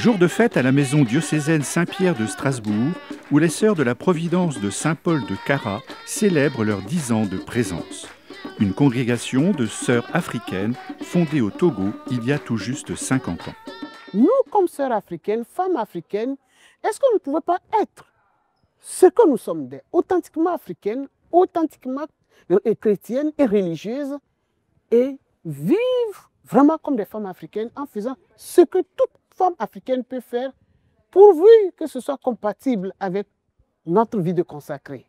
Jour de fête à la maison diocésaine Saint-Pierre de Strasbourg, où les sœurs de la Providence de Saint-Paul de Cara célèbrent leurs 10 ans de présence. Une congrégation de sœurs africaines fondée au Togo il y a tout juste 50 ans. Nous, comme sœurs africaines, femmes africaines, est-ce qu'on ne pouvait pas être ce que nous sommes, authentiquement africaines, authentiquement chrétiennes et religieuses, et vivre vraiment comme des femmes africaines en faisant ce que toute femme africaine peut faire, pourvu que ce soit compatible avec notre vie de consacrée.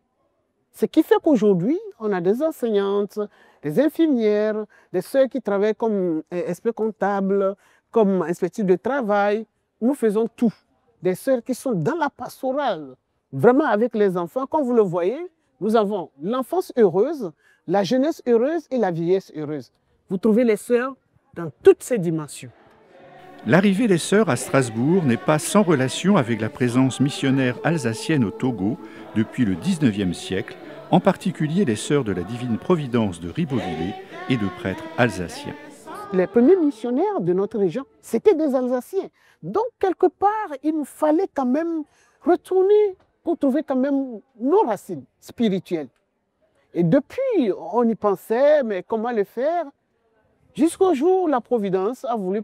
Ce qui fait qu'aujourd'hui, on a des enseignantes, des infirmières, des sœurs qui travaillent comme experts comptables, comme inspecteurs de travail. Nous faisons tout. Des sœurs qui sont dans la pastorale, vraiment avec les enfants. Comme vous le voyez, nous avons l'enfance heureuse, la jeunesse heureuse et la vieillesse heureuse. Vous trouvez les sœurs dans toutes ces dimensions. L'arrivée des sœurs à Strasbourg n'est pas sans relation avec la présence missionnaire alsacienne au Togo depuis le 19e siècle, en particulier les sœurs de la Divine Providence de Ribeauvillé et de prêtres alsaciens. Les premiers missionnaires de notre région, c'était des Alsaciens. Donc, quelque part, il nous fallait quand même retourner pour trouver quand même nos racines spirituelles. Et depuis, on y pensait, mais comment le faire? Jusqu'au jour où la Providence a voulu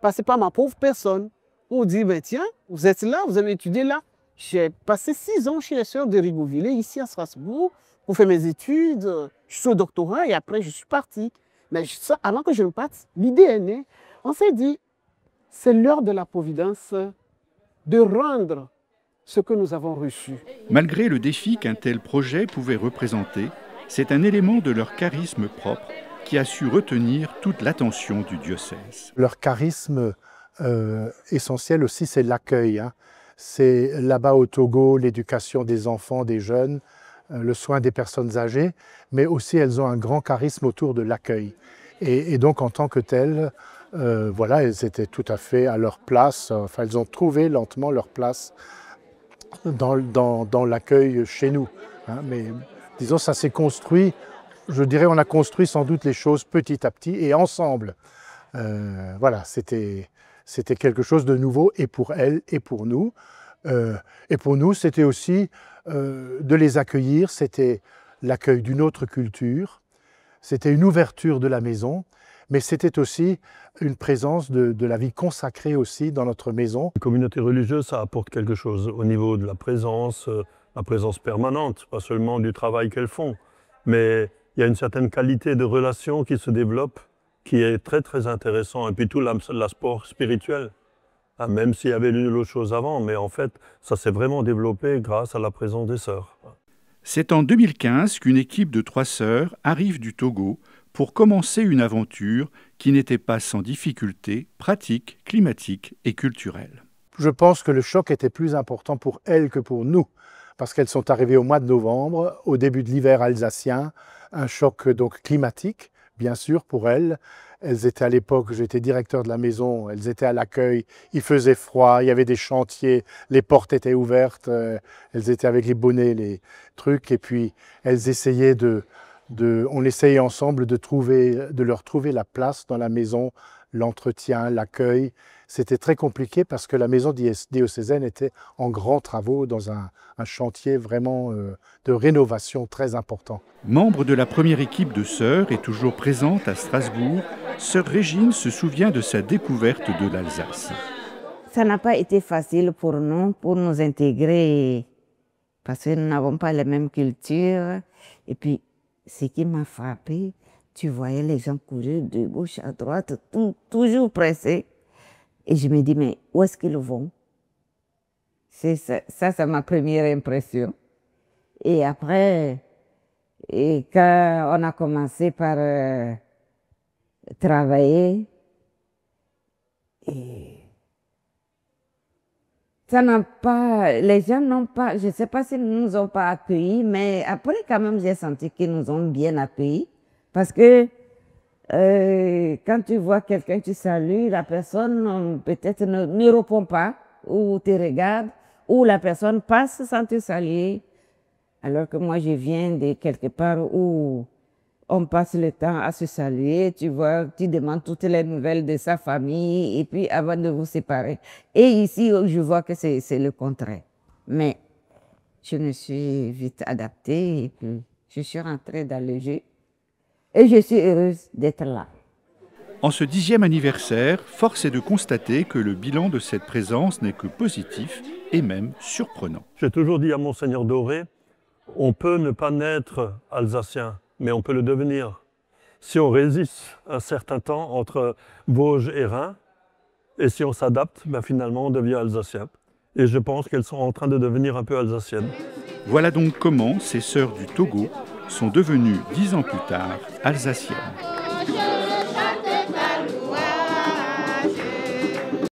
passer par ma pauvre personne pour dire, ben tiens, vous êtes là, vous avez étudié là. J'ai passé 6 ans chez les sœurs de Ribeauvillé, ici à Strasbourg, pour faire mes études. Je suis au doctorat et après je suis parti. Mais ça, avant que je ne parte, l'idée est née. On s'est dit, c'est l'heure de la Providence de rendre ce que nous avons reçu. Malgré le défi qu'un tel projet pouvait représenter, c'est un élément de leur charisme propre qui a su retenir toute l'attention du diocèse. Leur charisme essentiel aussi, c'est l'accueil. C'est là-bas au Togo, l'éducation des enfants, des jeunes, le soin des personnes âgées, mais aussi elles ont un grand charisme autour de l'accueil. Et donc en tant que telles, voilà, elles étaient tout à fait à leur place, enfin elles ont trouvé lentement leur place dans l'accueil chez nous. Mais disons, ça s'est construit, je dirais on a construit sans doute les choses petit à petit et ensemble. Voilà, c'était quelque chose de nouveau et pour elles et pour nous. Et pour nous, c'était aussi de les accueillir, c'était l'accueil d'une autre culture, c'était une ouverture de la maison, mais c'était aussi une présence de la vie consacrée aussi dans notre maison. La communauté religieuse, ça apporte quelque chose au niveau de la présence permanente, pas seulement du travail qu'elles font, mais il y a une certaine qualité de relation qui se développe, qui est très très intéressant, et puis tout l'aspect spirituel. Même s'il y avait eu d'autres choses avant, mais en fait, ça s'est vraiment développé grâce à la présence des sœurs. C'est en 2015 qu'une équipe de 3 sœurs arrive du Togo pour commencer une aventure qui n'était pas sans difficulté pratique, climatique et culturelle. Je pense que le choc était plus important pour elles que pour nous, parce qu'elles sont arrivées au mois de novembre, au début de l'hiver alsacien, un choc donc climatique, bien sûr, pour elles. Elles étaient à l'époque, j'étais directeur de la maison, elles étaient à l'accueil, il faisait froid, il y avait des chantiers, les portes étaient ouvertes, elles étaient avec les bonnets, les trucs, et puis elles essayaient on essayait ensemble de leur trouver la place dans la maison, l'entretien, l'accueil. C'était très compliqué parce que la maison diocésaine était en grands travaux dans un chantier vraiment de rénovation très important. Membre de la première équipe de sœurs et toujours présente à Strasbourg, sœur Régine se souvient de sa découverte de l'Alsace. Ça n'a pas été facile pour nous intégrer, parce que nous n'avons pas les mêmes cultures. Et puis, ce qui m'a frappé, tu voyais les gens courir de gauche à droite, toujours pressés. Et je me dis, mais où est-ce qu'ils vont? C'est ma première impression. Et après, quand on a commencé par travailler, les gens n'ont pas, je ne sais pas s'ils ne nous ont pas accueillis, mais après quand même j'ai senti qu'ils nous ont bien accueillis. Parce que quand tu vois quelqu'un, tu salues, la personne peut-être ne répond pas, ou te regarde, ou la personne passe sans te saluer. Alors que moi je viens de quelque part où On passe le temps à se saluer, tu vois, tu demandes toutes les nouvelles de sa famille et puis avant de vous séparer. Et ici, je vois que c'est le contraire. Mais je me suis vite adaptée et puis je suis rentrée dans le jeu et je suis heureuse d'être là. En ce 10e anniversaire, force est de constater que le bilan de cette présence n'est que positif et même surprenant. J'ai toujours dit à Monseigneur Doré, on peut ne pas naître alsacien, mais on peut le devenir. Si on résiste un certain temps entre Vosges et Reims, et si on s'adapte, ben finalement on devient alsacien. Et je pense qu'elles sont en train de devenir un peu alsaciennes. Voilà donc comment ces sœurs du Togo sont devenues 10 ans plus tard alsaciennes.